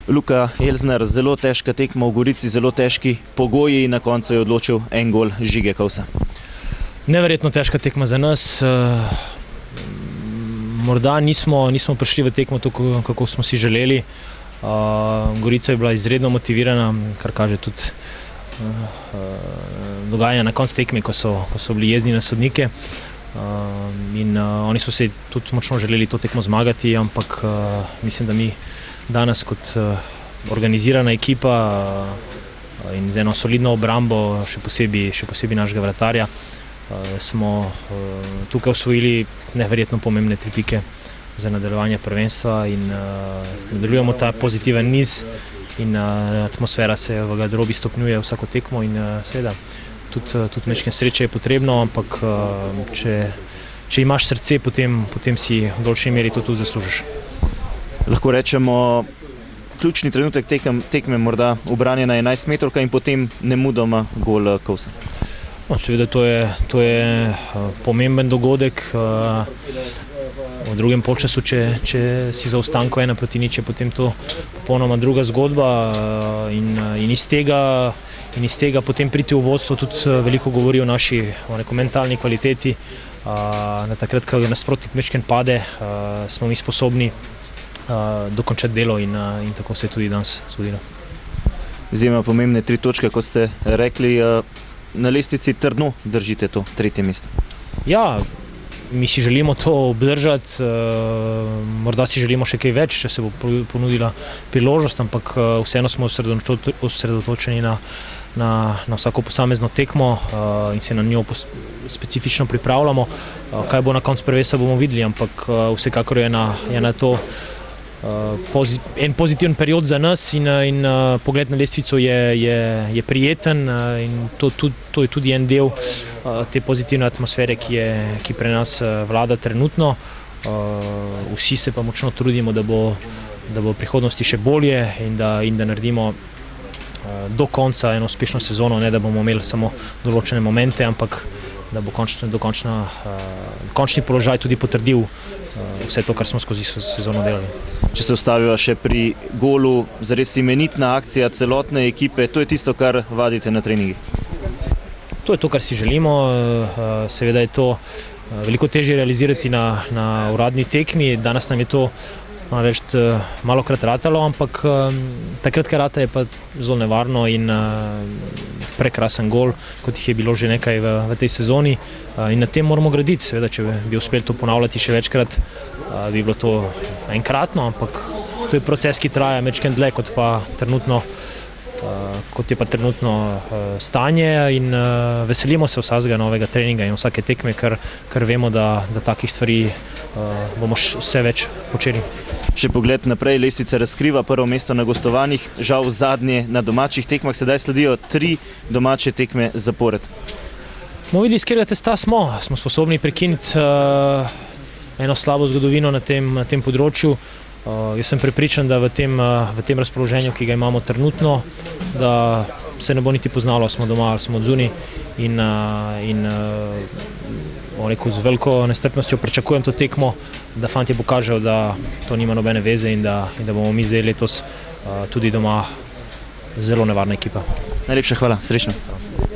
Luka Elzner, zelo težka tekma v Gorici, zelo težki pogoji in na koncu je odločil en gol Žige Kovsa. Neverjetno težka tekma za nas. Morda nismo prišli v tekmo tako, kako smo si želeli. Gorica je bila izredno motivirana, kar kaže tudi dogajanje na koncu tekme, ko so bili jezni na sodnike. Oni so se tudi močno želeli to tekmo zmagati, ampak mislim, da mi danes kot organizirana ekipa in z eno solidno obrambo, še posebej našega vratarja, smo tukaj osvojili neverjetno pomembne 3 pike za nadaljevanje prvenstva in nadaljujemo ta pozitiven niz in atmosfera se v garderobi stopnjuje vsako tekmo in seveda tudi nekaj sreče je potrebno, ampak če imaš srce, potem si v določeni meri to tudi zaslužiš. Lahko rečemo, ključni trenutek tekme morda ubranjena 11-metrovka in potem nemudoma gol Kovsa. Seveda to je pomemben dogodek. V drugem polčasu, če si zaostanko 1-0, je potem to popolnoma druga zgodba in iz tega potem priti v vodstvo tudi veliko govori o naši mentalni kvaliteti. Takrat, ko nasprotnik majčkeno pade, smo mi sposobni dokončati delo in tako se je tudi danes zgodilo. Izjemno pomembne 3 točke, kot ste rekli, na lestvici trdno držite to 3. mesto. Ja, mi si želimo to obdržati, morda si želimo še kaj več, če se bo ponudila priložnost, ampak vseeno smo osredotočeni na vsako posamezno tekmo in se na njo specifično pripravljamo. Kaj bo na koncu prvenstva, bomo videli, ampak vsekakor je na to en pozitiven period za nas in pogled na lestvico je prijeten in to je tudi en del te pozitivne atmosfere, ki pri nas vlada trenutno. Vsi se pa močno trudimo, da bo v prihodnosti še bolje in da naredimo do konca eno uspešno sezono, ne da bomo imeli samo določene momente, ampak da bo končni položaj tudi potrdil vse to, kar smo skozi sezono delali. Če se ustaviva še pri golu, zares imenitna akcija celotne ekipe, to je tisto, kar vadite na treningih? To je to, kar si želimo. Seveda je to veliko težje realizirati na uradni tekmi. Danes nam je to malokrat ratalo, ampak takrat, kar rata, je pa zelo nevarno in prekrasen gol, kot jih je bilo že nekaj v tej sezoni. In na tem moramo graditi. Seveda, če bi uspeli to ponavljati še večkrat, bi bilo to enkratno, ampak to je proces, ki traja majčkeno dlje, kot je pa trenutno stanje in veselimo se vsakega novega treninga in vsake tekme, ker vemo, da takih stvari bomo vse več počeli. Še pogled naprej, lestvica razkriva prvo mesto na gostovanjih, žal zadnje na domačih tekmah, sedaj sledijo 3 domače tekme zapored. Bomo videli, iz katerega testa smo sposobni prekiniti eno slabo zgodovino na tem področju. Jaz sem prepričan, da v tem razpoloženju, ki ga imamo trenutno, da se ne bo niti poznalo, smo doma ali smo odzunaj in z veliko nestrpnostjo pričakujem to tekmo, da fantje pokažejo, da to nima nobene veze in da bomo mi zdaj letos tudi doma zelo nevarna ekipa. Najlepša hvala, srečno.